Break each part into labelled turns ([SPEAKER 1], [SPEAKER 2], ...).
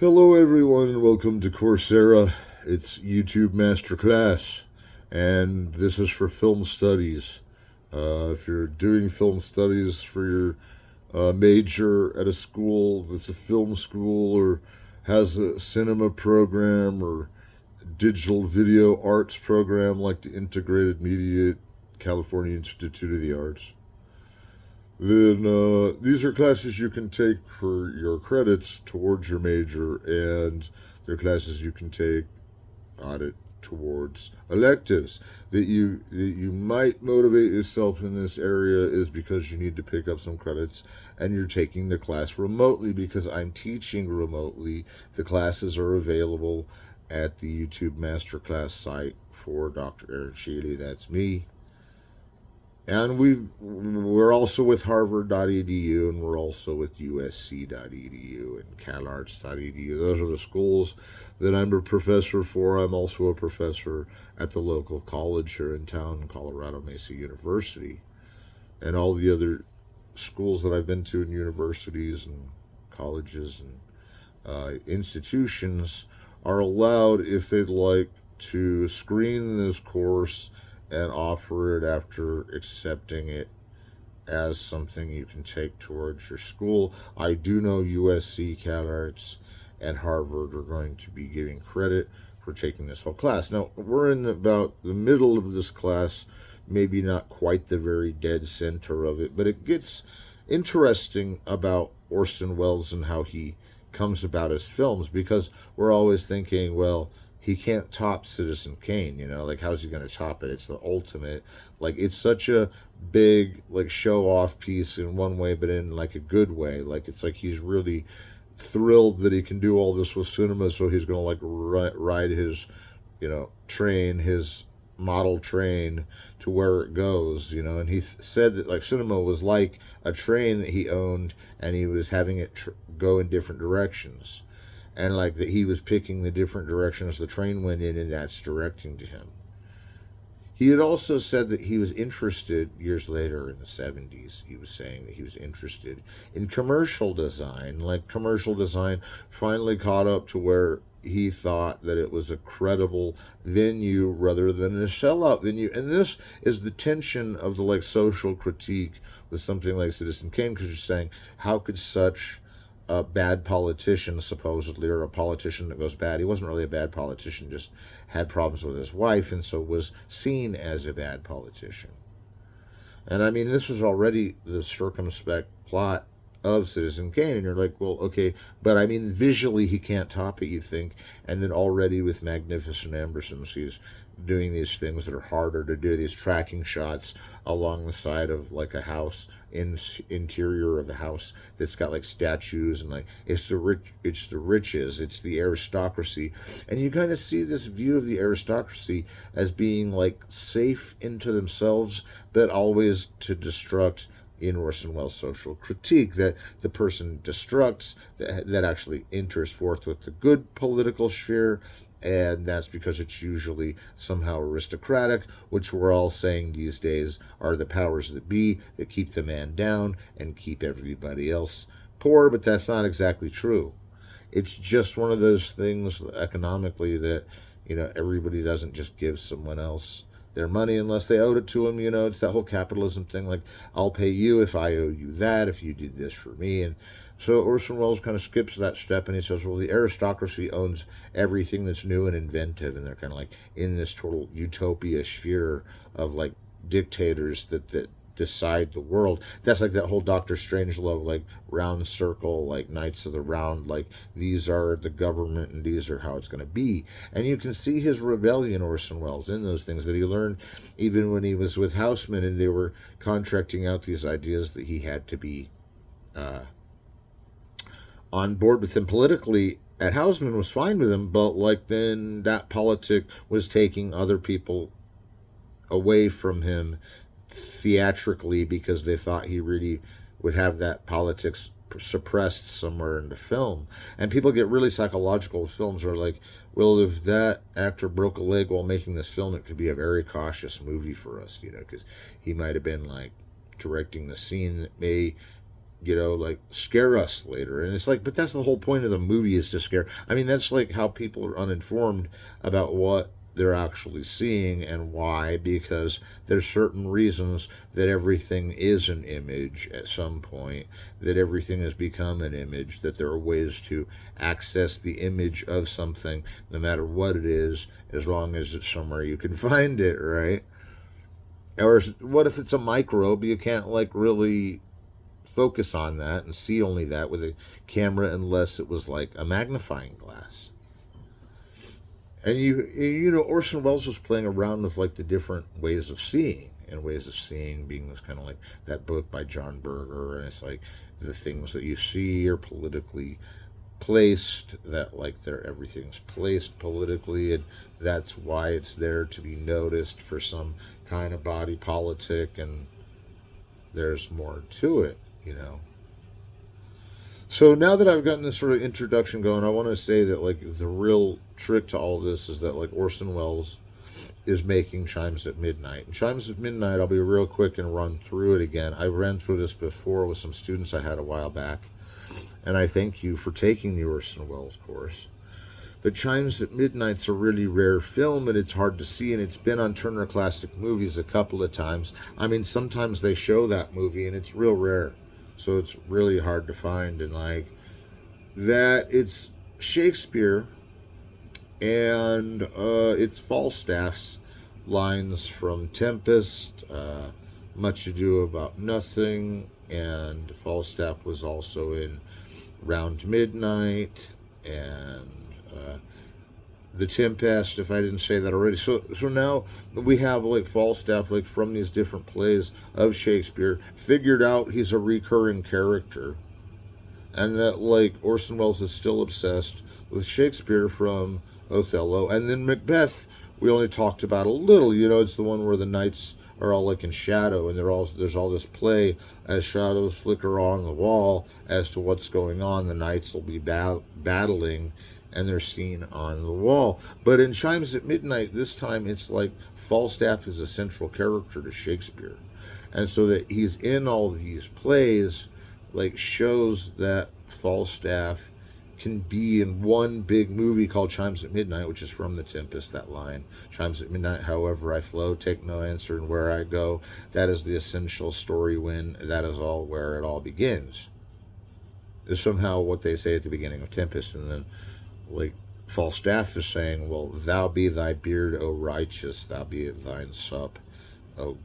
[SPEAKER 1] Hello, everyone, and welcome to Coursera. It's YouTube Masterclass, and this is for film studies. If you're doing film studies for your major at a school that's a film school or has a cinema program or digital video arts program like the Integrated Media California Institute of the Arts, then these are classes you can take for your credits towards your major, and they're classes you can take on it towards electives. That you might motivate yourself in this area is because you need to pick up some credits, and you're taking the class remotely because I'm teaching remotely. The classes are available at the YouTube Masterclass site for Dr. Aaron Sheley. That's me. And we're also with Harvard.edu, and we're also with USC.edu and Calarts.edu. Those are the schools that I'm a professor for. I'm also a professor at the local college here in town, Colorado Mesa University, and all the other schools that I've been to in universities and colleges and institutions are allowed, if they'd like, to screen this course and offer it after accepting it as something you can take towards your school. I do know USC, CalArts, and Harvard are going to be giving credit for taking this whole class. Now, we're in about the middle of this class, maybe not quite the very dead center of it, but it gets interesting about Orson Welles and how he comes about his films, because we're always thinking, well, he can't top Citizen Kane, like how's he going to top it? It's the ultimate, like it's such a big like show off piece in one way, but in like a good way. Like it's like he's really thrilled that he can do all this with cinema, so he's going to like ride his, train, his model train to where it goes, and he said that like cinema was like a train that he owned, and he was having it go in different directions, and like that he was picking the different directions the train went in, and that's directing to him. He had also said that he was interested years later in the 70s. He was saying that he was interested in commercial design. Like commercial design finally caught up to where he thought that it was a credible venue rather than a sellout venue. And this is the tension of the like social critique with something like Citizen Kane, because you're saying, how could such a bad politician, supposedly, or a politician that goes bad. He wasn't really a bad politician, just had problems with his wife, and so was seen as a bad politician. And I mean, this was already the circumspect plot of Citizen Kane, and you're like, well, okay, but I mean, visually he can't top it, you think, and then already with Magnificent Ambersons, he's doing these things that are harder to do, these tracking shots along the side of like a house, interior of a house that's got like statues, and like it's the riches, it's the aristocracy, and you kind of see this view of the aristocracy as being like safe into themselves, but always to destruct in Orson Welles' social critique, that the person destructs, that actually enters forth with the good political sphere, and that's because it's usually somehow aristocratic, which we're all saying these days are the powers that be that keep the man down and keep everybody else poor, but that's not exactly true. It's just one of those things economically that, everybody doesn't just give someone else their money unless they owed it to them. It's that whole capitalism thing, like, I'll pay you if I owe you that, if you did this for me. And so Orson Welles kind of skips that step, and he says, well, the aristocracy owns everything that's new and inventive, and they're kind of like in this total utopia sphere of like dictators that decide the world. That's like that whole Doctor Strangelove, like round circle, like Knights of the Round, like these are the government and these are how it's going to be. And you can see his rebellion, Orson Welles, in those things that he learned even when he was with Houseman, and they were contracting out these ideas that he had to be on board with him politically. At Houseman was fine with him, but like then that politic was taking other people away from him theatrically, because they thought he really would have that politics suppressed somewhere in the film. And people get really psychological with films, are like, well, if that actor broke a leg while making this film, it could be a very cautious movie for us, because he might have been like directing the scene that may like scare us later. And it's like, but that's the whole point of the movie, is to scare. I mean, that's like how people are uninformed about what they're actually seeing and why, because there's certain reasons that everything is an image at some point, that everything has become an image, that there are ways to access the image of something no matter what it is, as long as it's somewhere you can find it, right? Or what if it's a microbe? You can't like really focus on that and see only that with a camera unless it was like a magnifying glass. And Orson Welles was playing around with like the different ways of seeing, and ways of seeing being this kind of like that book by John Berger, and it's like the things that you see are politically placed, that like everything's placed politically, and that's why it's there to be noticed for some kind of body politic, and there's more to it. So now that I've gotten this sort of introduction going, I want to say that like the real trick to all this is that like Orson Welles is making Chimes at Midnight. And Chimes at Midnight, I'll be real quick and run through it again. I ran through this before with some students I had a while back, and I thank you for taking the Orson Welles course. But Chimes at Midnight's a really rare film, and it's hard to see, and it's been on Turner Classic Movies a couple of times. I mean, sometimes they show that movie, and it's real rare. So it's really hard to find. And like that, it's Shakespeare, and it's Falstaff's lines from Tempest, Much Ado About Nothing, and Falstaff was also in Round Midnight, and The Tempest, if I didn't say that already. So now we have like Falstaff, like from these different plays of Shakespeare, figured out he's a recurring character, and that like Orson Welles is still obsessed with Shakespeare from Othello. And then Macbeth, we only talked about a little. It's the one where the knights are all like in shadow, and there's all this play as shadows flicker on the wall as to what's going on. The knights will be battling, and they're seen on the wall. But in Chimes at Midnight, this time it's like Falstaff is a central character to Shakespeare. And so that he's in all these plays, like, shows that Falstaff can be in one big movie called Chimes at Midnight, which is from The Tempest, that line. Chimes at midnight, however I flow, take no answer, and where I go, that is the essential story when that is all where it all begins. Is somehow what they say at the beginning of Tempest, and then like Falstaff is saying, well, thou be thy beard, O righteous, thou be thine sup, O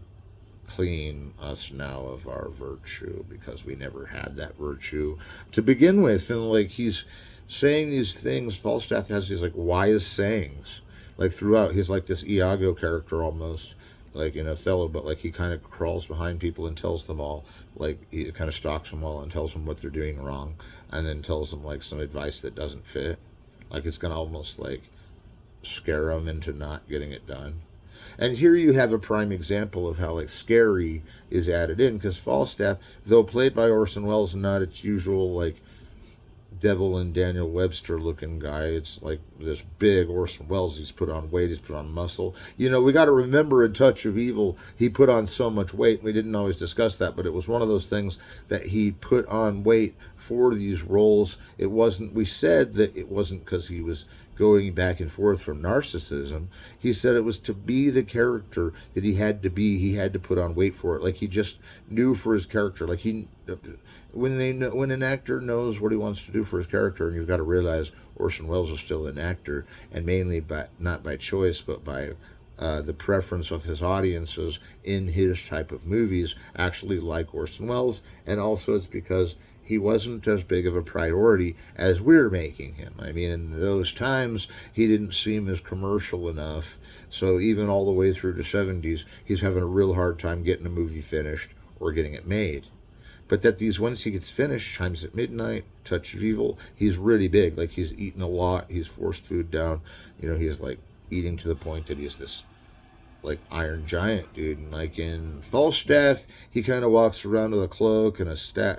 [SPEAKER 1] clean us now of our virtue, because we never had that virtue to begin with. And like he's saying these things, Falstaff has these like wise sayings, like throughout. He's like this Iago character almost, like in Othello, but like he kind of crawls behind people and tells them all, like he kind of stalks them all and tells them what they're doing wrong, and then tells them like some advice that doesn't fit. Like it's going to almost like scare them into not getting it done. And here you have a prime example of how like scary is added in, because Falstaff, though played by Orson Welles, not its usual like Devil and Daniel Webster looking guy. It's like this big Orson Welles. He's put on weight. He's put on muscle. We got to remember in Touch of Evil, he put on so much weight. We didn't always discuss that, but it was one of those things that he put on weight for these roles. It wasn't, we said that it wasn't because he was going back and forth from narcissism. He said it was to be the character that he had to be. He had to put on weight for it. Like he just knew for his character. Like when an actor knows what he wants to do for his character, and you've got to realize Orson Welles is still an actor, and mainly not by choice, but by the preference of his audiences in his type of movies actually like Orson Welles. And also it's because he wasn't as big of a priority as we're making him. I mean, in those times, he didn't seem as commercial enough. So even all the way through the 70s, he's having a real hard time getting a movie finished or getting it made. But that once he gets finished, Chimes at Midnight, Touch of Evil, he's really big. Like he's eating a lot. He's forced food down. He's like eating to the point that he's this like Iron Giant dude. And like in Falstaff, he kind of walks around with a cloak and a staff,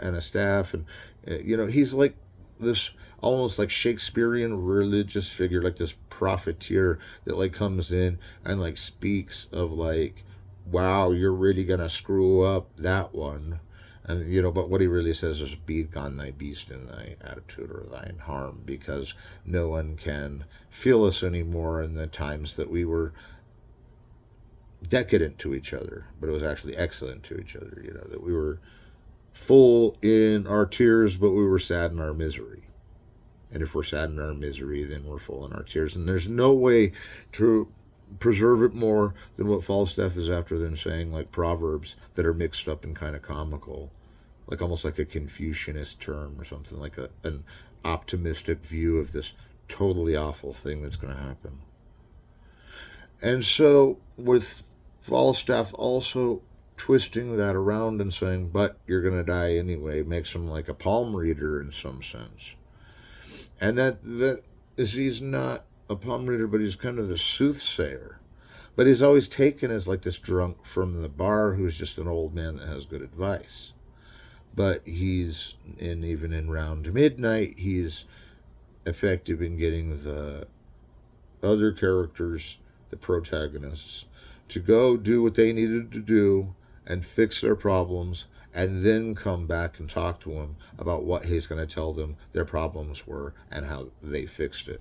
[SPEAKER 1] and he's like this almost like Shakespearean religious figure, like this profiteer that like comes in and like speaks of like, wow, you're really gonna screw up that one. And, but what he really says is, be gone thy beast in thy attitude or thine harm, because no one can feel us anymore in the times that we were decadent to each other, but it was actually excellent to each other, that we were full in our tears, but we were sad in our misery. And if we're sad in our misery, then we're full in our tears. And there's no way to preserve it more than what Falstaff is after them saying, like proverbs that are mixed up and kind of comical, like almost like a Confucianist term or something, like an optimistic view of this totally awful thing that's going to happen. And so with Falstaff also twisting that around and saying, but you're going to die anyway, makes him like a palm reader in some sense. And that is, he's not a palm reader, but he's kind of the soothsayer. But he's always taken as like this drunk from the bar who's just an old man that has good advice. But even in Round Midnight, he's effective in getting the other characters, the protagonists, to go do what they needed to do and fix their problems, and then come back and talk to him about what he's going to tell them their problems were and how they fixed it.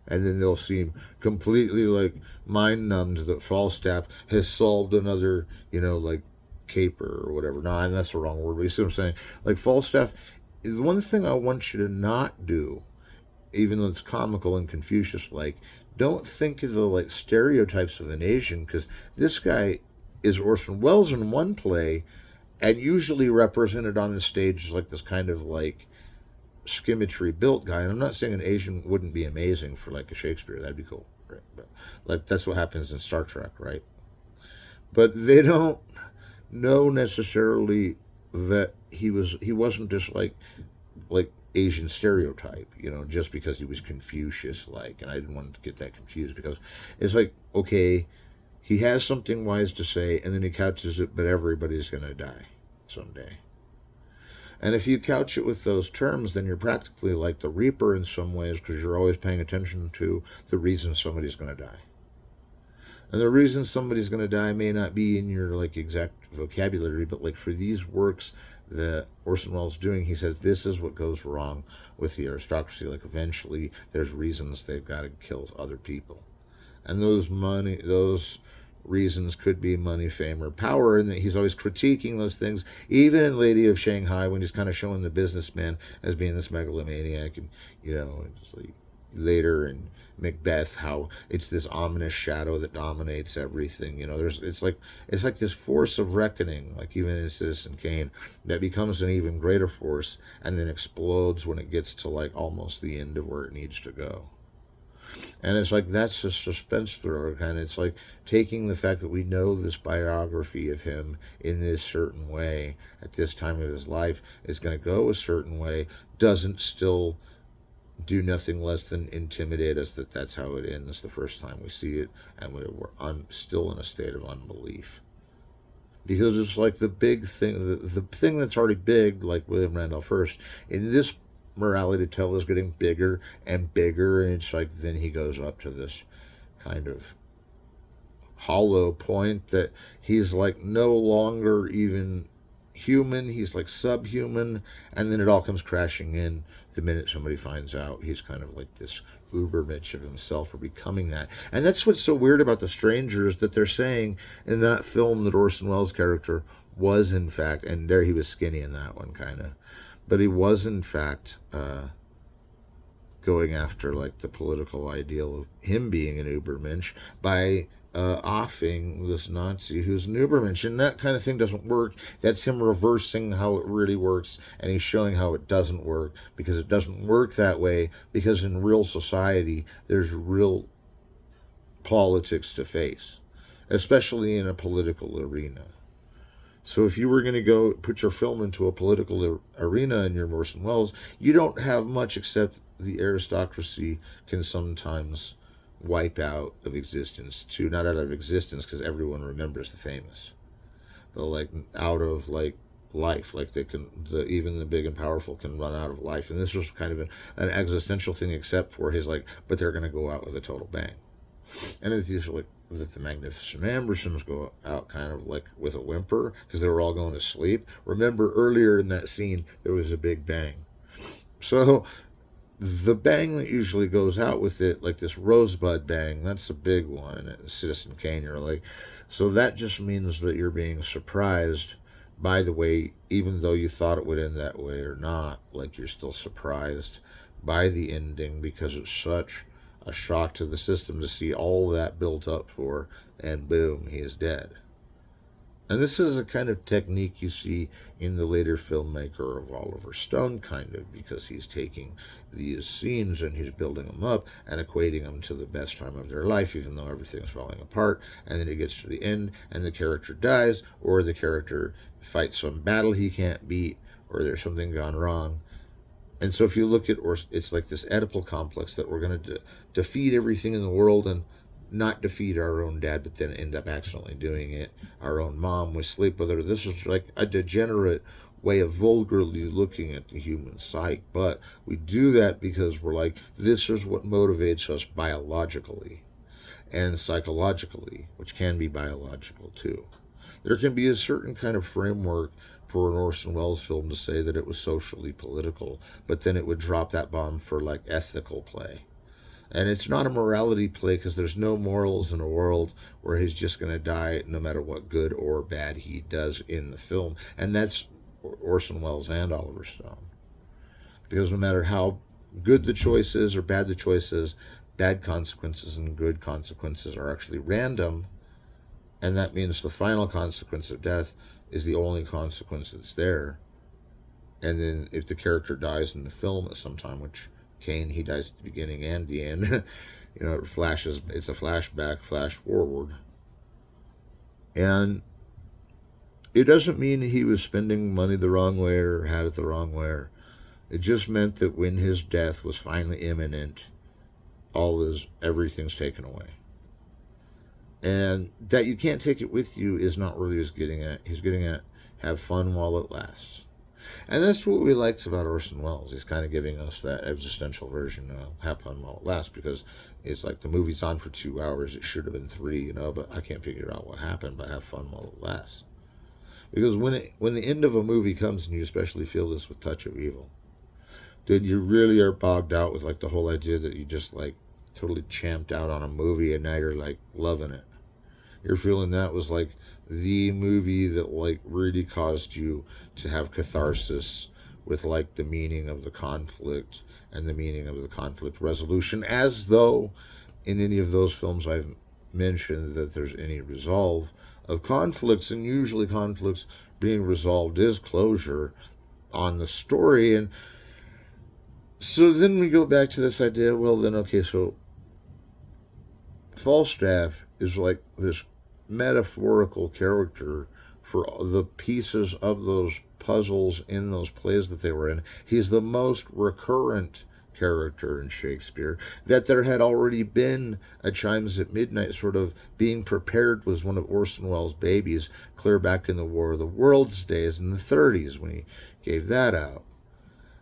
[SPEAKER 1] And then they'll seem completely like mind numbed that Falstaff has solved another, like caper or whatever. No, and that's the wrong word, but you see what I'm saying? Like Falstaff, the one thing I want you to not do, even though it's comical and Confucius-like, don't think of the like stereotypes of an Asian, because this guy is Orson Welles in one play, and usually represented on the stage as like this kind of like schematory built guy. And I'm not saying an Asian wouldn't be amazing for like a Shakespeare, that'd be cool, right? But like that's what happens in Star Trek, right? But they don't know necessarily that he wasn't just like Asian stereotype, just because he was Confucius like. And I didn't want to get that confused, because it's like, okay, he has something wise to say, and then he couches it, but everybody's going to die someday. And if you couch it with those terms, then you're practically like the Reaper in some ways, because you're always paying attention to the reason somebody's going to die. And the reason somebody's going to die may not be in your like exact vocabulary, but like for these works that Orson Welles is doing, he says this is what goes wrong with the aristocracy. Like eventually there's reasons they've got to kill other people. And those reasons could be money, fame, or power, and that he's always critiquing those things, even in Lady of Shanghai, when he's kind of showing the businessman as being this megalomaniac, and just like later in Macbeth, how it's this ominous shadow that dominates everything. It's like this force of reckoning, like even in Citizen Kane, that becomes an even greater force and then explodes when it gets to like almost the end of where it needs to go. And it's like, that's a suspense thriller, and it's like taking the fact that we know this biography of him in this certain way at this time of his life is going to go a certain way, doesn't still do nothing less than intimidate us that that's how it ends the first time we see it, and we're still in a state of unbelief. Because it's like the big thing, the thing that's already big, like William Randolph Hearst, in this morality tale is getting bigger and bigger, and it's like then he goes up to this kind of hollow point that he's like no longer even human, he's like subhuman, and then it all comes crashing in the minute somebody finds out he's kind of like this ubermensch of himself, or becoming that. And that's what's so weird about The Strangers, that they're saying in that film that Orson Welles' character was in fact, and there he was skinny in that one kind of, but he was in fact going after like the political ideal of him being an Ubermensch by offing this Nazi who's an Ubermensch. And that kind of thing doesn't work. That's him reversing how it really works, and he's showing how it doesn't work, because it doesn't work that way, because in real society there's real politics to face, especially in a political arena. So if you were going to go put your film into a political arena in your Orson Welles, you don't have much except the aristocracy can sometimes wipe out of existence, too. Not out of existence because everyone remembers the famous, but like out of like life. Like they can, even the big and powerful can run out of life. And this was kind of an existential thing, except for his like, but they're going to go out with a total bang. And it's just like, that the Magnificent Ambersons go out kind of like with a whimper because they were all going to sleep. Remember earlier in that scene, there was a big bang. So the bang that usually goes out with it, like this rosebud bang, that's a big one. Citizen Kane, you're like, so that just means that you're being surprised by the way, even though you thought it would end that way or not, like you're still surprised by the ending because it's such a shock to the system to see all that built up for, and boom, he is dead. And this is a kind of technique you see in the later filmmaker of Oliver Stone, kind of, because he's taking these scenes and he's building them up and equating them to the best time of their life, even though everything's falling apart. And then it gets to the end and the character dies, or the character fights some battle he can't beat, or there's something gone wrong. And so if you look at, or it's like this Oedipal complex that we're going to defeat everything in the world and not defeat our own dad, but then end up accidentally doing it. Our own mom, we sleep with her. This is like a degenerate way of vulgarly looking at the human psyche. But we do that because we're like, this is what motivates us biologically and psychologically, which can be biological too. There can be a certain kind of framework for an Orson Welles film to say that it was socially political, but then it would drop that bomb for like ethical play. And it's not a morality play because there's no morals in a world where he's just going to die no matter what good or bad he does in the film. And that's Orson Welles and Oliver Stone. Because no matter how good the choice is or bad the choice is, bad consequences and good consequences are actually random. And that means the final consequence of death is the only consequence that's there. And then if the character dies in the film at some time, which Kane, he dies at the beginning and the end. It flashes, it's a flashback, flash forward. And it doesn't mean he was spending money the wrong way or had it the wrong way. It just meant that when his death was finally imminent, everything's taken away. And that you can't take it with you is not really what he's getting at. He's getting at have fun while it lasts. And that's what we liked about Orson Welles. He's kind of giving us that existential version of have fun while it lasts, because it's like the movie's on for 2 hours. It should have been 3, but I can't figure out what happened, but have fun while it lasts. Because when the end of a movie comes, and you especially feel this with Touch of Evil, then you really are bogged out with like the whole idea that you just like totally champed out on a movie and now you're like loving it. You're feeling that was like the movie that like really caused you to have catharsis with like the meaning of the conflict and the meaning of the conflict resolution, as though in any of those films I've mentioned that there's any resolve of conflicts, and usually conflicts being resolved is closure on the story. And so then we go back to this idea, well then, okay, so Falstaff is like this metaphorical character for the pieces of those puzzles in those plays that they were in. He's the most recurrent character in Shakespeare. That there had already been a Chimes at Midnight sort of being prepared was one of Orson Welles' babies, clear back in the War of the Worlds days in the 30s when he gave that out.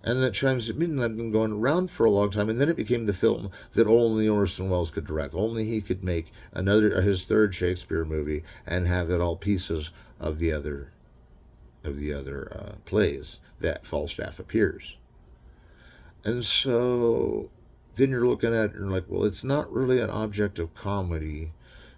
[SPEAKER 1] And that Chimes at Midnight had been going around for a long time, and then it became the film that only Orson Welles could direct. Only he could make his third Shakespeare movie and have it all pieces of the other plays that Falstaff appears. And so then you're looking at it and you're like, well, it's not really an object of comedy.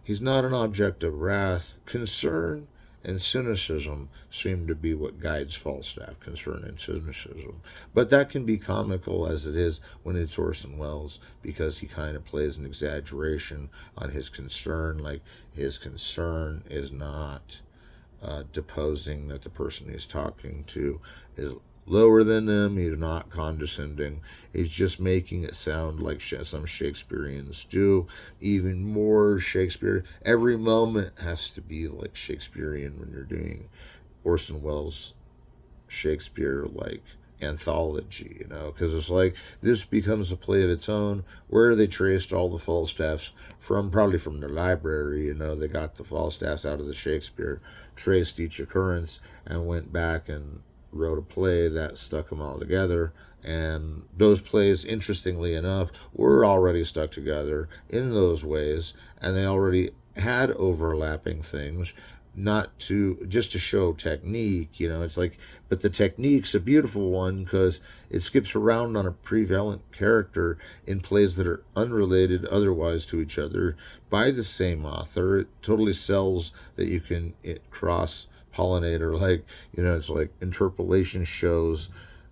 [SPEAKER 1] He's not an object of wrath. Concern and cynicism seem to be what guides Falstaff, concern and cynicism. But that can be comical as it is when it's Orson Welles, because he kind of plays an exaggeration on his concern. Like, his concern is not deposing that the person he's talking to is lower than them. He's not condescending. He's just making it sound like some Shakespeareans do. Even more Shakespeare. Every moment has to be like Shakespearean when you're doing Orson Welles Shakespeare like anthology, because it's like this becomes a play of its own, where they traced all the Falstaffs probably from their library. They got the Falstaffs out of the Shakespeare, traced each occurrence, and went back and wrote a play that stuck them all together. And those plays, interestingly enough, were already stuck together in those ways, and they already had overlapping things, not to just to show technique. It's like, but the technique's a beautiful one because it skips around on a prevalent character in plays that are unrelated otherwise to each other by the same author. It totally sells that you can cross pollinate, or like, it's like interpolation shows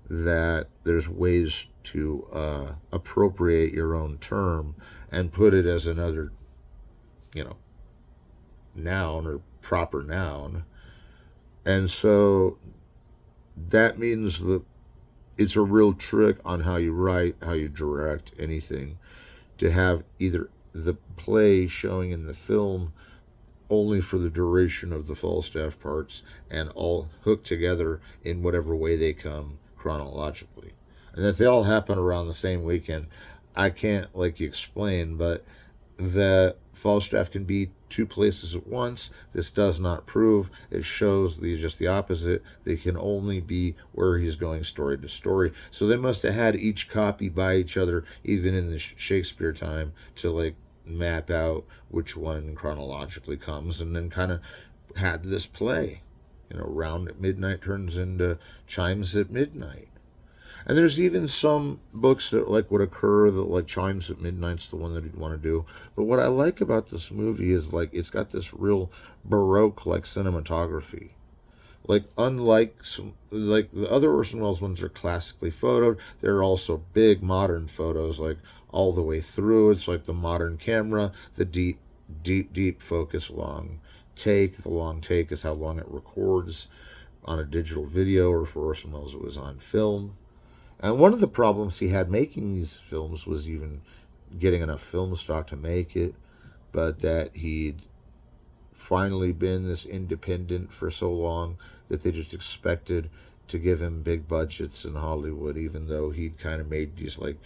[SPEAKER 1] that there's ways to appropriate your own term and put it as another, you know, noun or proper noun. And so that means that it's a real trick on how you write, how you direct anything, to have either the play showing in the film only for the duration of the Falstaff parts and all hooked together in whatever way they come chronologically. And that they all happen around the same weekend, I can't like you explain, but that Falstaff can be two places at once. This does not prove. It shows just the opposite. They can only be where he's going story to story. So they must have had each copy by each other, even in the Shakespeare time, to like map out which one chronologically comes, and then kind of had this play. Round at midnight turns into chimes at midnight. And there's even some books that like would occur that like chimes at midnight's the one that you'd want to do. But what I like about this movie is like it's got this real Baroque like cinematography. Like unlike some like the other Orson Welles ones are classically photoed, they're also big modern photos like all the way through. It's like the modern camera, the deep focus long take. The long take is how long it records on a digital video, or for Orson Welles it was on film. And one of the problems he had making these films was even getting enough film stock to make it, but that he'd finally been this independent for so long that they just expected to give him big budgets in Hollywood, even though he'd kind of made these like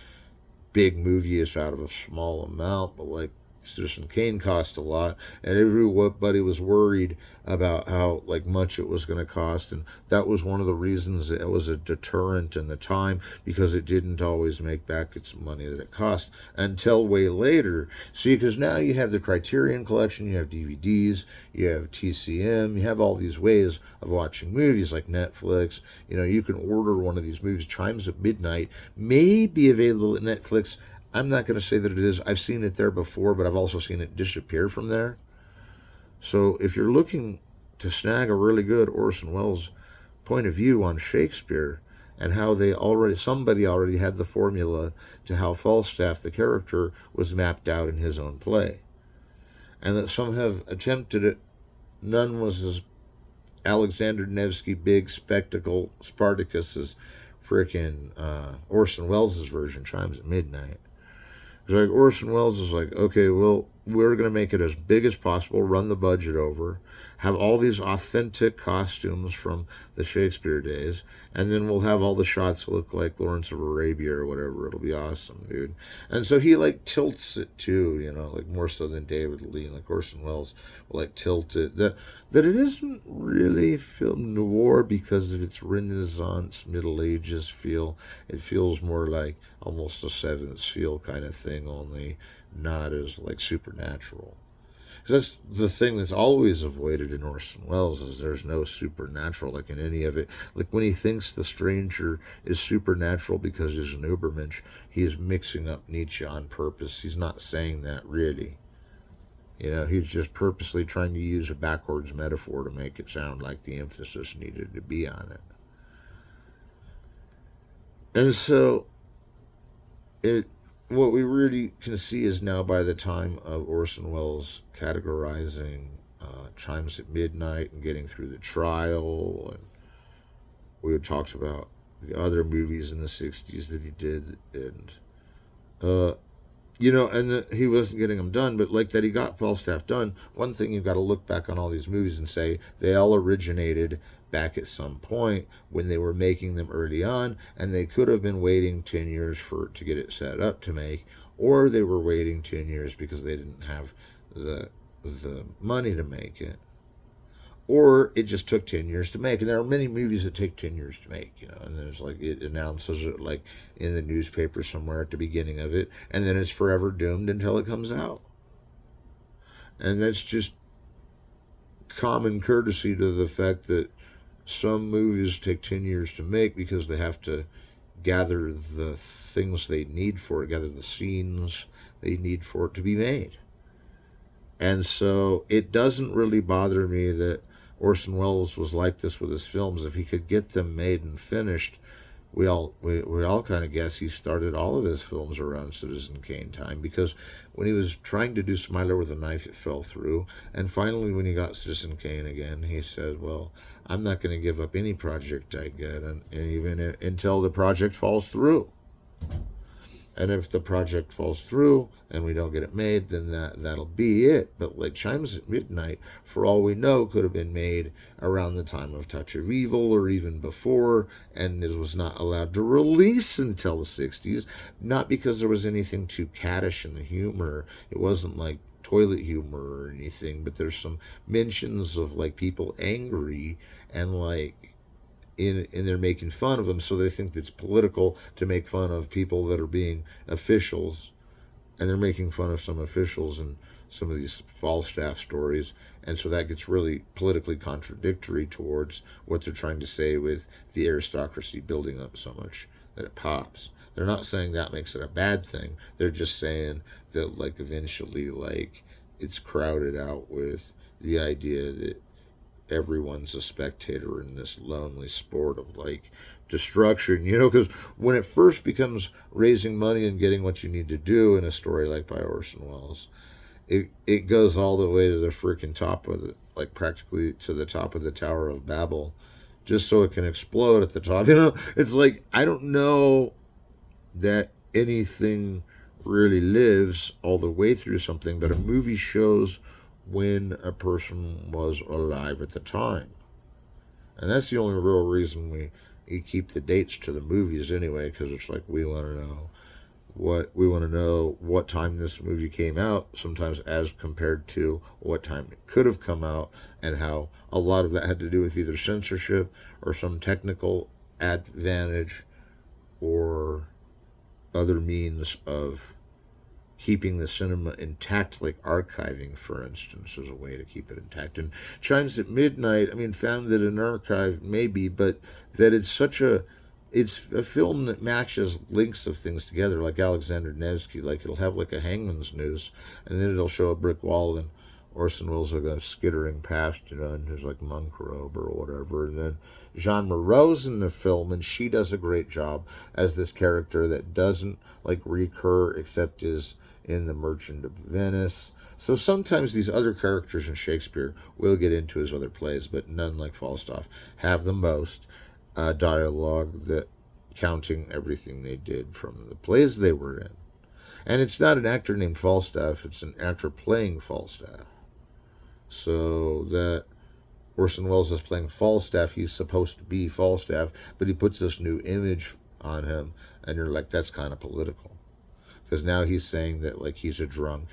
[SPEAKER 1] big movies out of a small amount. But like Citizen Kane cost a lot, and everybody was worried about how like much it was going to cost, and that was one of the reasons it was a deterrent in the time, because it didn't always make back its money that it cost until way later. See, because now you have the Criterion Collection, you have DVDs, you have TCM, you have all these ways of watching movies like Netflix. You can order one of these movies. Chimes at Midnight may be available at Netflix. I'm not going to say that it is. I've seen it there before, but I've also seen it disappear from there. So if you're looking to snag a really good Orson Welles point of view on Shakespeare and how somebody already had the formula to how Falstaff, the character, was mapped out in his own play, and that some have attempted it, none was as Alexander Nevsky big spectacle Spartacus as frickin' Orson Welles' version, Chimes at Midnight. It's like Orson Welles is like, okay, well, we're going to make it as big as possible, run the budget over, have all these authentic costumes from the Shakespeare days, and then we'll have all the shots look like Lawrence of Arabia or whatever. It'll be awesome, dude. And so he like tilts it too, like more so than David Lean. Like Orson Welles will like tilt it. That it isn't really film noir because of its Renaissance, Middle Ages feel. It feels more like almost a Seventh feel kind of thing, only not as like supernatural. That's the thing that's always avoided in Orson Welles, is there's no supernatural like in any of it. Like when he thinks The Stranger is supernatural because he's an Ubermensch, he is mixing up Nietzsche on purpose. He's not saying that really. He's just purposely trying to use a backwards metaphor to make it sound like the emphasis needed to be on it. And so what we really can see is now, by the time of Orson Welles categorizing Chimes at Midnight and getting through the trial, and we had talked about the other movies in the 60s that he did, and he wasn't getting them done, but like that he got Falstaff done. One thing you've got to look back on all these movies and say they all originated back at some point when they were making them early on, and they could have been waiting 10 years to get it set up to make, or they were waiting 10 years because they didn't have the money to make it. or it just took 10 years to make. And there are many movies that take 10 years to make, you know, and there's like, it announces it like in the newspaper somewhere at the beginning of it, and then it's forever doomed until it comes out. And that's just common courtesy to the fact that some movies take 10 years to make because they have to gather the things they need for it, gather the scenes they need for it to be made. And so it doesn't really bother me that Orson Welles was like this with his films. If he could get them made and finished, we all kind of guess he started all of his films around Citizen Kane time, because when he was trying to do Smiler with a Knife, it fell through. And finally, when he got Citizen Kane again, he said, well, I'm not going to give up any project I get, and even until the project falls through. And if the project falls through and we don't get it made, then that'll be it. But like Chimes at Midnight, for all we know, could have been made around the time of Touch of Evil or even before, and it was not allowed to release until the 60s. Not because there was anything too caddish in the humor. It wasn't like toilet humor or anything, but there's some mentions of like people angry and like and they're making fun of them, so they think it's political to make fun of people that are being officials, and they're making fun of some officials in some of these Falstaff stories, and so that gets really politically contradictory towards what they're trying to say with the aristocracy building up so much that it pops. They're not saying that makes it a bad thing. They're just saying that like eventually like it's crowded out with the idea that everyone's a spectator in this lonely sport of like destruction, you know, because when it first becomes raising money and getting what you need to do in a story like by Orson Welles, it goes all the way to the freaking top of it, like practically to the top of the Tower of Babel, just so it can explode at the top. You know, it's like, I don't know that anything really lives all the way through something, but a movie shows when a person was alive at the time. And that's the only real reason we keep the dates to the movies anyway, because it's like we want to know what time this movie came out, sometimes as compared to what time it could have come out, and how a lot of that had to do with either censorship or some technical advantage or other means of keeping the cinema intact, like archiving, for instance, is a way to keep it intact. And Chimes at Midnight, I mean, found that an archive maybe, but that it's a film that matches links of things together, like Alexander Nevsky. Like it'll have like a hangman's noose, and then it'll show a brick wall, and Orson Welles will go skittering past, you know, in his like monk robe or whatever. And then Jean Moreau's in the film, and she does a great job as this character that doesn't like recur except is in The Merchant of Venice. So sometimes these other characters in Shakespeare will get into his other plays, but none like Falstaff have the most dialogue that counting everything they did from the plays they were in. And it's not an actor named Falstaff, it's an actor playing Falstaff. So that Orson Welles is playing Falstaff, he's supposed to be Falstaff, but he puts this new image on him, and you're like, that's kind of political. Because now he's saying that like he's a drunk,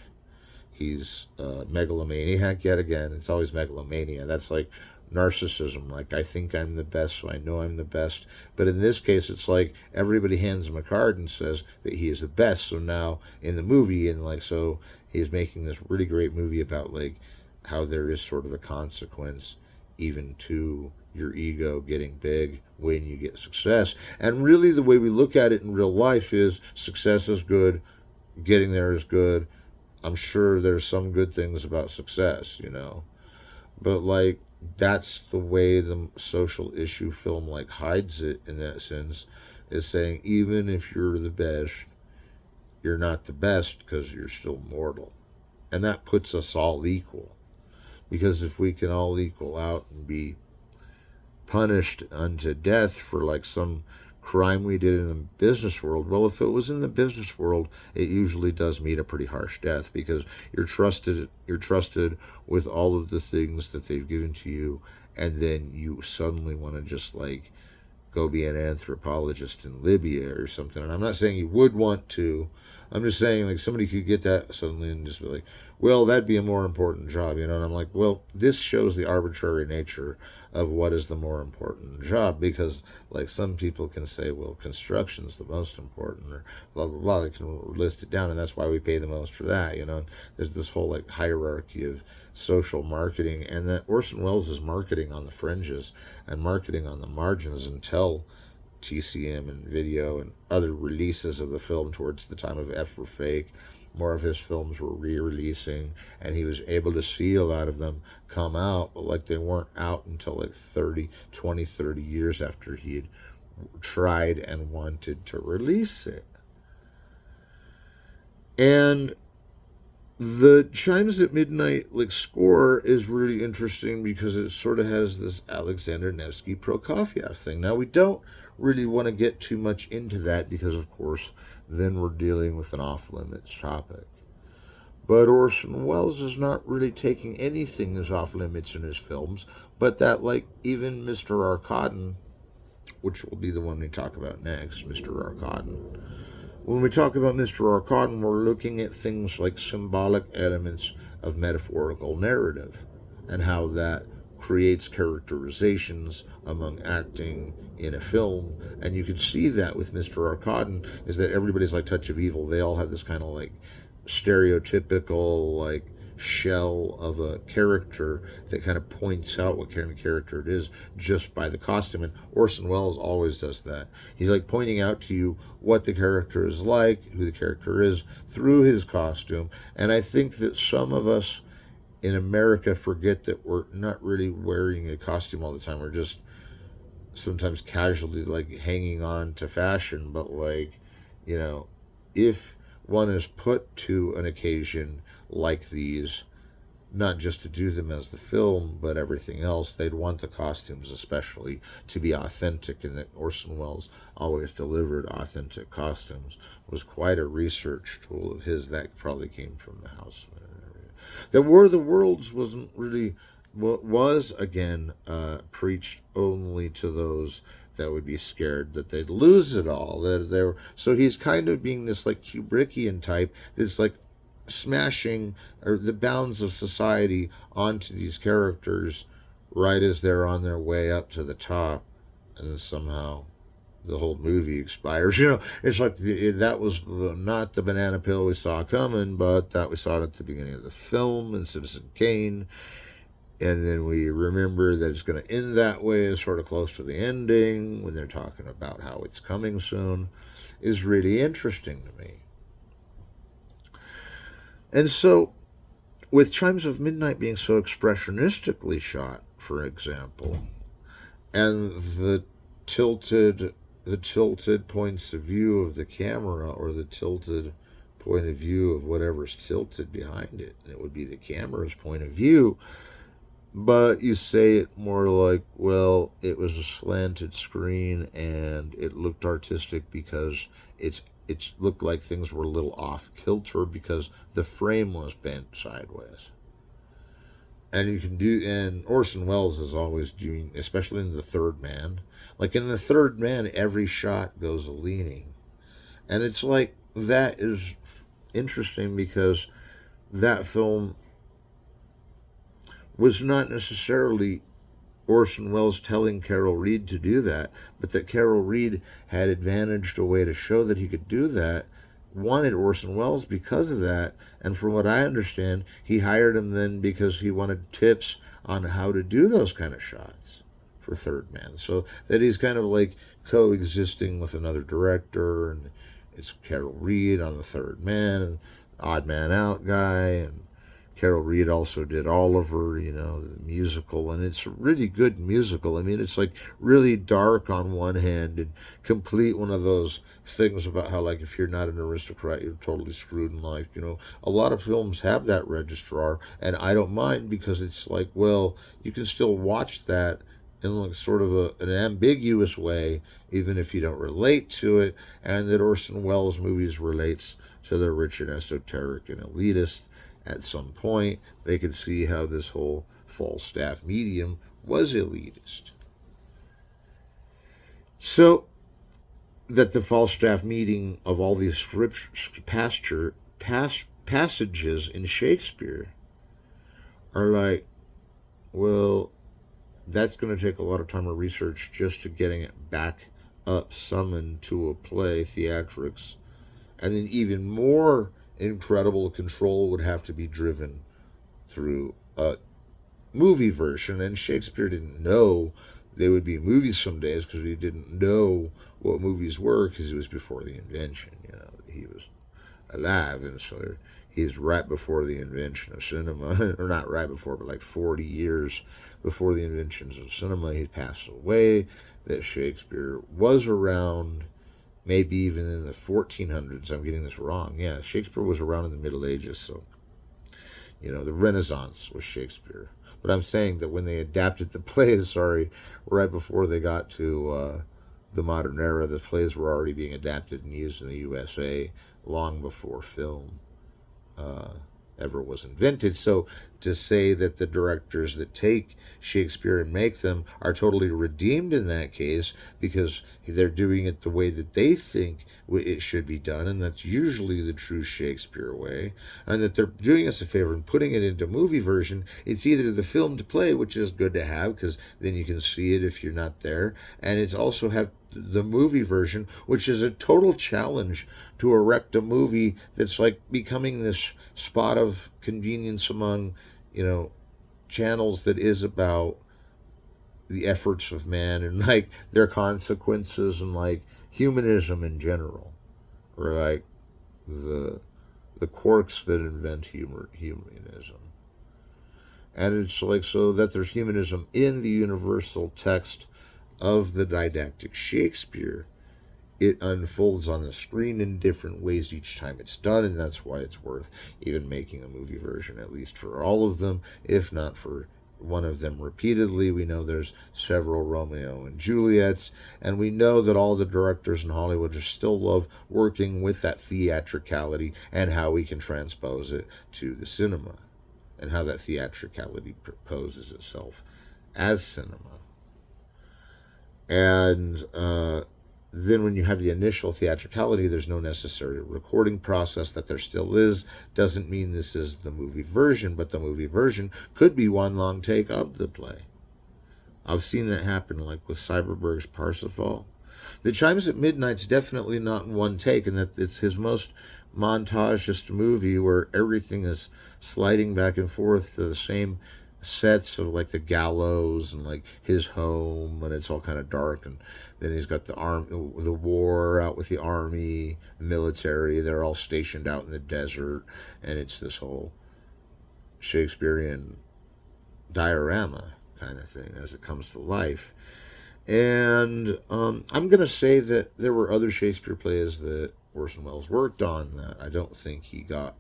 [SPEAKER 1] he's a megalomaniac yet again. It's always megalomania. That's like narcissism. Like, I think I'm the best, so I know I'm the best. But in this case, it's like everybody hands him a card and says that he is the best. So now in the movie, and like, so he's making this really great movie about like how there is sort of a consequence even to your ego getting big when you get success. And really the way we look at it in real life is success is good, getting there is good. I'm sure there's some good things about success, you know. But like that's the way the social issue film like hides it in that sense, is saying even if you're the best, you're not the best because you're still mortal. And that puts us all equal. Because if we can all equal out and be punished unto death for like some crime we did in the business world, well, if it was in the business world, it usually does meet a pretty harsh death, because you're trusted with all of the things that they've given to you, and then you suddenly want to just like go be an anthropologist in Libya or something. And I'm not saying you would want to, I'm just saying like somebody could get that suddenly and just be like, well, that'd be a more important job, And I'm like, well, this shows the arbitrary nature of what is the more important job, because like some people can say, well, construction's the most important, or blah blah blah. They can list it down, and that's why we pay the most for that, There's this whole like hierarchy of social marketing, and that Orson Welles is marketing on the fringes and marketing on the margins until TCM and video and other releases of the film towards the time of F for Fake. More of his films were re-releasing, and he was able to see a lot of them come out, but like they weren't out until like 30 years after he had tried and wanted to release it. And the Chimes at Midnight like score is really interesting because it sort of has this Alexander Nevsky Prokofiev thing. Now we don't really want to get too much into that because of course then we're dealing with an off limits topic. But Orson Welles is not really taking anything as off limits in his films, but that like even Mr. Arkadin, which will be the one we talk about next, Mr. Arkadin. When we talk about Mr. Arkadin, we're looking at things like symbolic elements of metaphorical narrative and how that creates characterizations among acting in a film. And you can see that with Mr. Arkadin, is that everybody's like Touch of Evil. They all have this kind of like stereotypical like shell of a character that kind of points out what kind of character it is just by the costume. And Orson Welles always does that. He's like pointing out to you what the character is like, who the character is, through his costume. And I think that some of us in America forget that we're not really wearing a costume all the time. We're just sometimes casually like hanging on to fashion. But like, if one is put to an occasion like these, not just to do them as the film, but everything else, they'd want the costumes especially to be authentic, and that Orson Welles always delivered authentic costumes. It was quite a research tool of his that probably came from the Houseman. The War of the Worlds wasn't really, was again preached only to those that would be scared that they'd lose it all. So he's kind of being this like Kubrickian type that's like smashing or the bounds of society onto these characters right as they're on their way up to the top, and then somehow the whole movie expires. It's like that was not the banana peel we saw coming, but that we saw it at the beginning of the film in Citizen Kane. And then we remember that it's going to end that way, sort of close to the ending, when they're talking about how it's coming soon, is really interesting to me. And so, with Chimes of Midnight being so expressionistically shot, for example, and the tilted points of view of the camera, or the tilted point of view of whatever's tilted behind it, and it would be the camera's point of view, but you say it more like, well, it was a slanted screen and it looked artistic because it looked like things were a little off kilter because the frame was bent sideways. And Orson Welles is always doing, especially in The Third Man. Like in The Third Man, every shot goes a leaning. And it's like, that is interesting because that film was not necessarily Orson Welles telling Carol Reed to do that, but that Carol Reed had advantaged a way to show that he could do that, wanted Orson Welles because of that, and from what I understand, he hired him then because he wanted tips on how to do those kind of shots for Third Man. So that he's kind of like coexisting with another director, and it's Carol Reed on The Third Man, and Odd Man Out guy, and Carol Reed also did Oliver, the musical, and it's a really good musical. I mean, it's like really dark on one hand and complete one of those things about how, like, if you're not an aristocrat, you're totally screwed in life. A lot of films have that registrar, and I don't mind because it's like, well, you can still watch that in like sort of an ambiguous way, even if you don't relate to it, and that Orson Welles movies relates to the rich and esoteric and elitist. At some point, they could see how this whole Falstaff medium was elitist. So, that the Falstaff meeting of all these passages in Shakespeare are like, well, that's going to take a lot of time of research just to getting it back up, summoned to a play, theatrics. And then even more incredible control would have to be driven through a movie version. And Shakespeare didn't know they would be movies some days because he didn't know what movies were because it was before the invention. He was alive, and so he's right before the invention of cinema, or not right before, but like 40 years before the inventions of cinema. He passed away. That Shakespeare was around, maybe even in the 1400s. I'm getting this wrong. Yeah, Shakespeare was around in the Middle Ages, so the Renaissance was Shakespeare. But I'm saying that when they adapted the plays, right before they got to the modern era, the plays were already being adapted and used in the USA long before film ever was invented. So to say that the directors that take Shakespeare and make them are totally redeemed in that case because they're doing it the way that they think it should be done, and that's usually the true Shakespeare way, and that they're doing us a favor and putting it into movie version. It's either the film to play, which is good to have because then you can see it if you're not there, and it's also have the movie version, which is a total challenge to erect a movie that's like becoming this spot of convenience among channels that is about the efforts of man and like their consequences and like humanism in general, or like the quirks that invent humanism. And it's like, so that there's humanism in the universal text of the didactic Shakespeare. It unfolds on the screen in different ways each time it's done, and that's why it's worth even making a movie version, at least for all of them, if not for one of them repeatedly. We know there's several Romeo and Juliets, and we know that all the directors in Hollywood just still love working with that theatricality and how we can transpose it to the cinema, and how that theatricality proposes itself as cinema. And then when you have the initial theatricality, there's no necessary recording process. That there still is doesn't mean this is the movie version, but the movie version could be one long take of the play. I've seen that happen, like with Cyberberg's Parsifal. The Chimes at Midnight's definitely not in one take, and that it's his most montageist movie where everything is sliding back and forth to the same sets of like the gallows and like his home, and it's all kind of dark, and then he's got the war out with the army, the military. They're all stationed out in the desert, and it's this whole Shakespearean diorama kind of thing as it comes to life. And I'm going to say that there were other Shakespeare plays that Orson Welles worked on that I don't think he got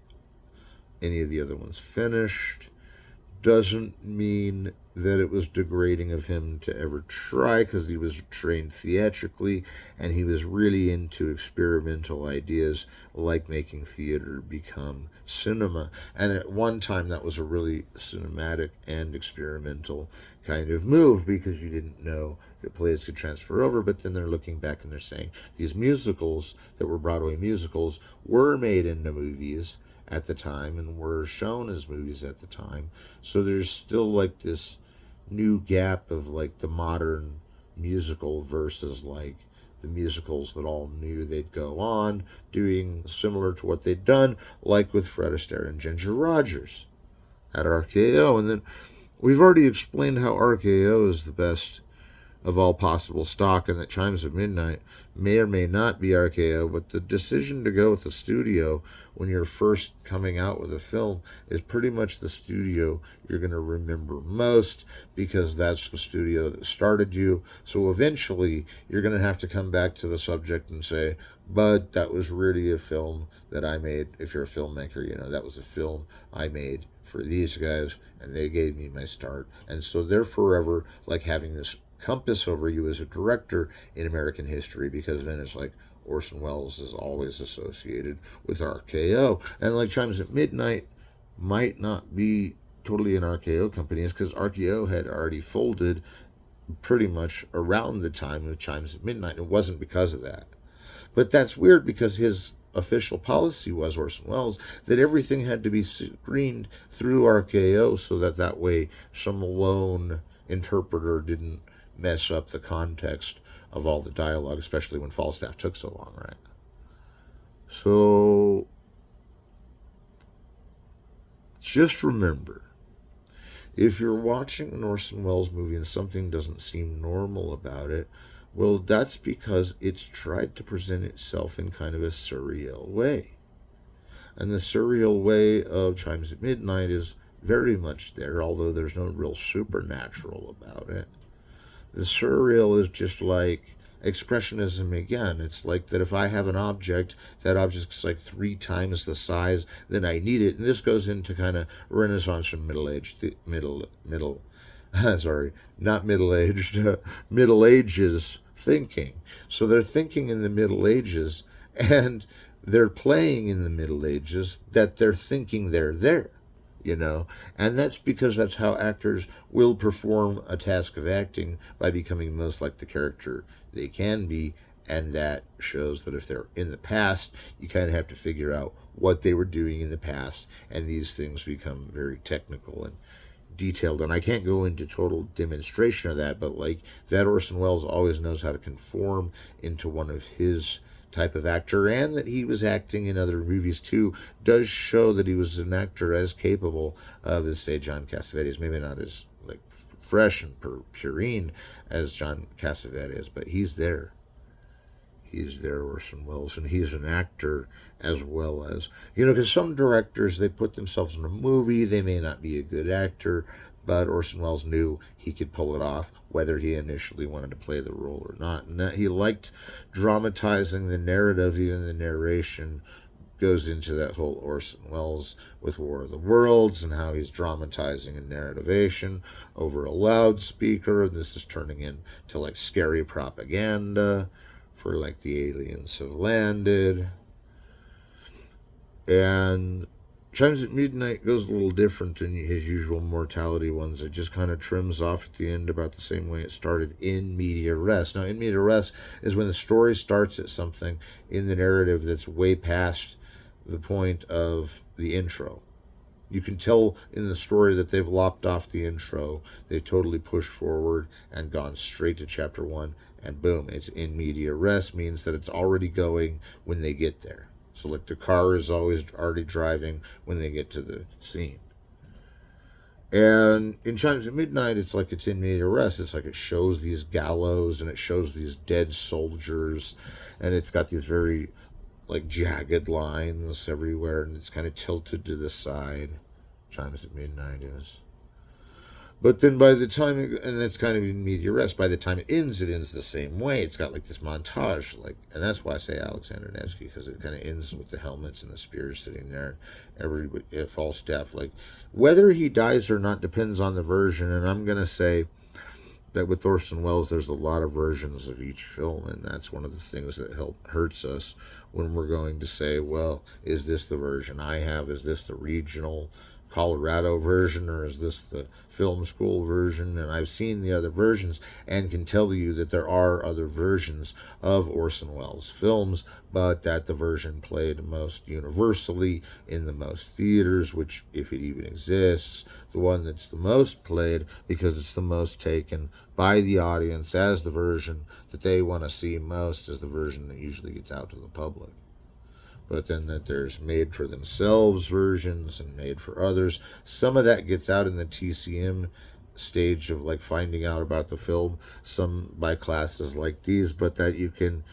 [SPEAKER 1] any of the other ones finished. Doesn't mean that it was degrading of him to ever try, because he was trained theatrically and he was really into experimental ideas like making theater become cinema. And at one time that was a really cinematic and experimental kind of move, because you didn't know that plays could transfer over. But then they're looking back and they're saying these musicals that were Broadway musicals were made into movies at the time and were shown as movies at the time. So there's still like this new gap of like the modern musical versus like the musicals that all knew they'd go on doing similar to what they'd done, like with Fred Astaire and Ginger Rogers at RKO. And then we've already explained how RKO is the best of all possible stock, and that Chimes of Midnight may or may not be RKO, but the decision to go with the studio when you're first coming out with a film is pretty much the studio you're going to remember most, because that's the studio that started you. So eventually you're going to have to come back to the subject and say, but that was really a film that I made. If you're a filmmaker, that was a film I made for these guys, and they gave me my start. And so they're forever like having this compass over you as a director in American history, because then it's like Orson Welles is always associated with RKO. And like Chimes at Midnight might not be totally an RKO company, is because RKO had already folded pretty much around the time of Chimes at Midnight. It wasn't because of that. But that's weird, because his official policy was, Orson Welles, that everything had to be screened through RKO so that way some lone interpreter didn't mess up the context of all the dialogue, especially when Falstaff took so long, right? So just remember, if you're watching an Orson Welles movie and something doesn't seem normal about it, well, that's because it's tried to present itself in kind of a surreal way. And the surreal way of Chimes at Midnight is very much there, although there's no real supernatural about it. The surreal is just like expressionism again. It's like that if I have an object, that object's like 3 times the size that I need it. And this goes into kind of Renaissance and Middle Ages thinking. So they're thinking in the Middle Ages, and they're playing in the Middle Ages that they're thinking they're there. And that's because that's how actors will perform a task of acting, by becoming most like the character they can be. And that shows that if they're in the past, you kind of have to figure out what they were doing in the past, and these things become very technical and detailed. And I can't go into total demonstration of that, but like that Orson Welles always knows how to conform into one of his type of actor, and that he was acting in other movies too, does show that he was an actor as capable of as, say, John Cassavetes. Maybe not as like fresh and purine as John Cassavetes, but he's there. He's there, Orson Welles, and he's an actor as well as, because some directors, they put themselves in a movie, they may not be a good actor, but Orson Welles knew he could pull it off, whether he initially wanted to play the role or not. And that he liked dramatizing the narrative, even the narration goes into that whole Orson Welles with War of the Worlds, and how he's dramatizing a narrativation over a loudspeaker. And this is turning into like scary propaganda for like the aliens have landed. And Chimes at Midnight goes a little different than his usual mortality ones. It just kind of trims off at the end about the same way it started, in media res. Now, in media res is when the story starts at something in the narrative that's way past the point of the intro. You can tell in the story that they've lopped off the intro. They've totally pushed forward and gone straight to chapter 1, and boom, it's in media res, means that it's already going when they get there. So like the car is always already driving when they get to the scene. And in Chimes at Midnight, it's like it's in media res. It's like it shows these gallows, and it shows these dead soldiers, and it's got these very like jagged lines everywhere, and it's kind of tilted to the side. Chimes at Midnight is. But then by the time, and that's kind of in media res, by the time it ends the same way. It's got like this montage, and that's why I say Alexander Nevsky, because it kind of ends with the helmets and the spears sitting there. Everybody, Falstaff, like, whether he dies or not depends on the version, and I'm going to say that with Orson Welles, there's a lot of versions of each film, and that's one of the things that hurts us when we're going to say, well, is this the version I have? Is this the regional Colorado version, or is this the film school version? And I've seen the other versions and can tell you that there are other versions of Orson Welles films, but that the version played most universally in the most theaters, which, if it even exists, the one that's the most played because it's the most taken by the audience as the version that they want to see most, is the version that usually gets out to the public. But then that there's made for themselves versions and made for others. Some of that gets out in the TCM stage of like finding out about the film, some by classes like these, but that you can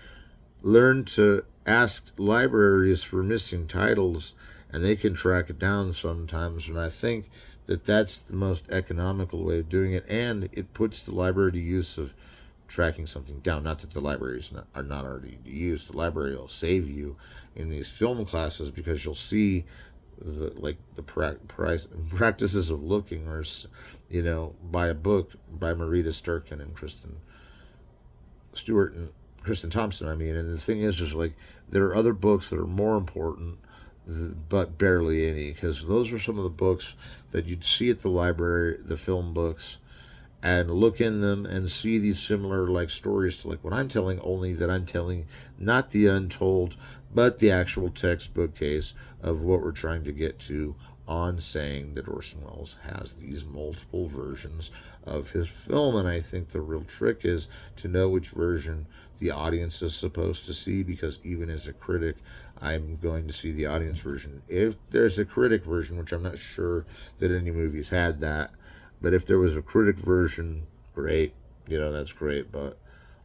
[SPEAKER 1] learn to ask libraries for missing titles, and they can track it down sometimes. And I think that that's the most economical way of doing it, and it puts the library to use of tracking something down. Not that the libraries are not already used. The library will save you in these film classes, because you'll see the practices of looking, or buy a book by Marita Sturkin and Kristen Stewart and Kristen Thompson. And the thing is like there are other books that are more important, but barely any, because those are some of the books that you'd see at the library, the film books, and look in them and see these similar like stories to like what I'm telling, only that I'm telling not the untold, but the actual textbook case of what we're trying to get to on saying that Orson Welles has these multiple versions of his film. And I think the real trick is to know which version the audience is supposed to see, because even as a critic, I'm going to see the audience version. If there's a critic version, which I'm not sure that any movies had that, but if there was a critic version, great, that's great. But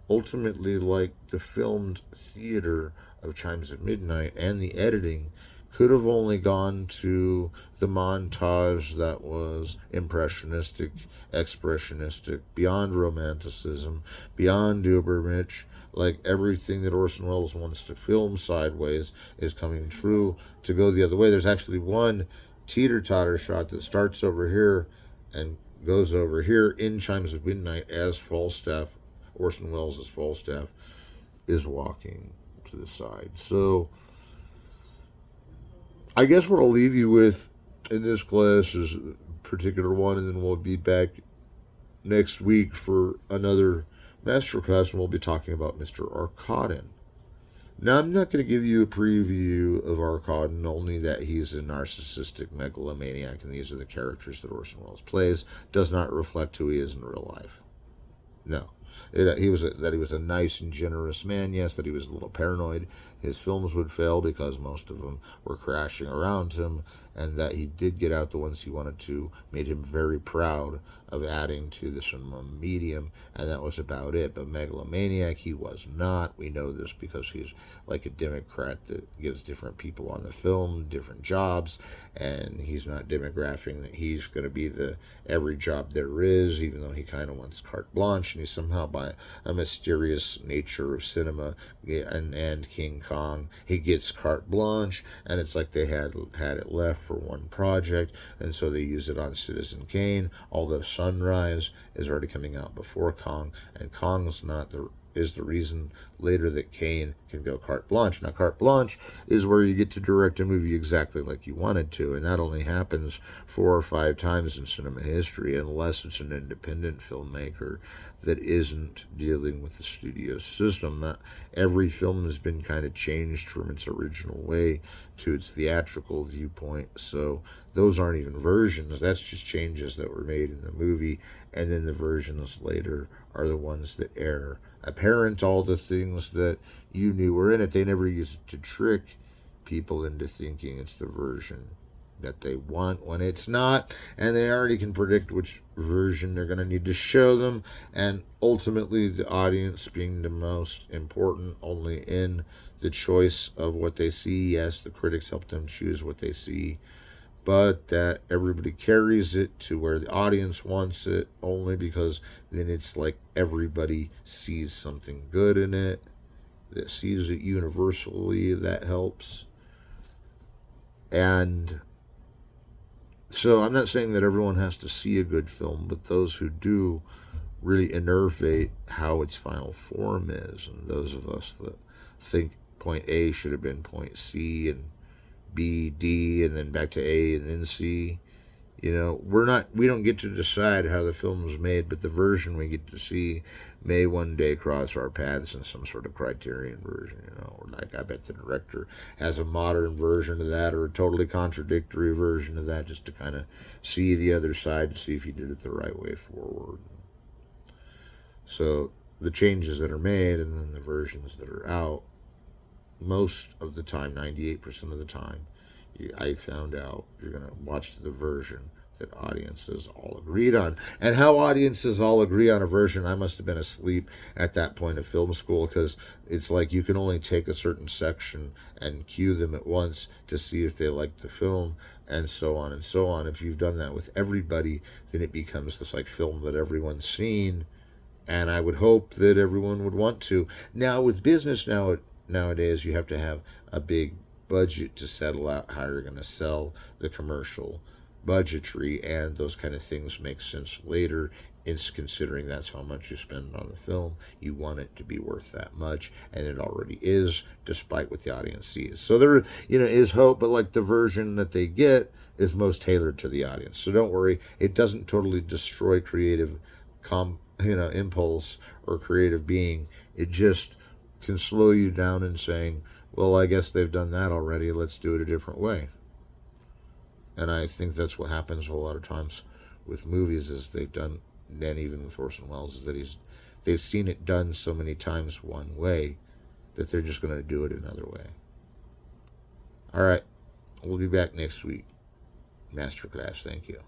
[SPEAKER 1] ultimately, like the filmed theater of Chimes at Midnight and the editing could have only gone to the montage that was impressionistic, expressionistic, beyond romanticism, beyond Ubermensch. Like everything that Orson Welles wants to film sideways is coming true to go the other way. There's actually one teeter-totter shot that starts over here and goes over here in Chimes of Midnight as Falstaff, Orson Welles' Falstaff, is walking to the side. So I guess what I'll leave you with in this class is a particular one, and then we'll be back next week for another masterclass, and we'll be talking about Mr. Arkadin. Now, I'm not going to give you a preview of Arkadin, only that he's a narcissistic megalomaniac, and these are the characters that Orson Welles plays. Does not reflect who he is in real life. No. He was a nice and generous man, yes, that he was a little paranoid. His films would fail because most of them were crashing around him, and that he did get out the ones he wanted to made him very proud of adding to the cinema medium, and that was about it. But megalomaniac, he was not. We know this because he's like a Democrat that gives different people on the film different jobs, and he's not demographing that he's going to be the every job there is, even though he kind of wants carte blanche, and he somehow, by a mysterious nature of cinema and King Kong, he gets carte blanche, and it's like they had it left for one project, and so they use it on Citizen Kane, although Sunrise is already coming out before Kong, and Kong is the reason later that Kane can go carte blanche. Now, carte blanche is where you get to direct a movie exactly like you wanted to, and that only happens 4 or 5 times in cinema history, unless it's an independent filmmaker that isn't dealing with the studio system. That every film has been kind of changed from its original way to its theatrical viewpoint, so those aren't even versions. That's just changes that were made in the movie, and then the versions later are the ones that air apparent all the things that you knew were in it. They never use it to trick people into thinking it's the version that they want when it's not, and they already can predict which version they're going to need to show them, and ultimately the audience being the most important only in the choice of what they see. Yes, the critics help them choose what they see, but that everybody carries it to where the audience wants it, only because then it's like everybody sees something good in it, that sees it universally. That helps. And so I'm not saying that everyone has to see a good film, but those who do really innervate how its final form is, and those of us that think point A should have been point C, and B, D, and then back to A, and then C. We don't get to decide how the film was made, but the version we get to see may one day cross our paths in some sort of Criterion version, or like I bet the director has a modern version of that, or a totally contradictory version of that, just to kind of see the other side, to see if he did it the right way forward. So the changes that are made and then the versions that are out, most of the time, 98% of the time, I found out you're going to watch the version that audiences all agreed on. And how audiences all agree on a version, I must have been asleep at that point of film school, because it's like you can only take a certain section and cue them at once to see if they like the film, and so on and so on. If you've done that with everybody, then it becomes this like film that everyone's seen, and I would hope that everyone would want to. Now, with business nowadays, you have to have a big budget to settle out how you're going to sell the commercial budgetry, and those kind of things make sense later. It's considering that's how much you spend on the film. You want it to be worth that much, and it already is, despite what the audience sees. So there, is hope, but like the version that they get is most tailored to the audience. So don't worry, it doesn't totally destroy creative impulse or creative being. It just can slow you down in saying, well, I guess they've done that already. Let's do it a different way. And I think that's what happens a lot of times with movies is they've done, and even with Orson Welles, is that they've seen it done so many times one way that they're just going to do it another way. All right. We'll be back next week. Masterclass. Thank you.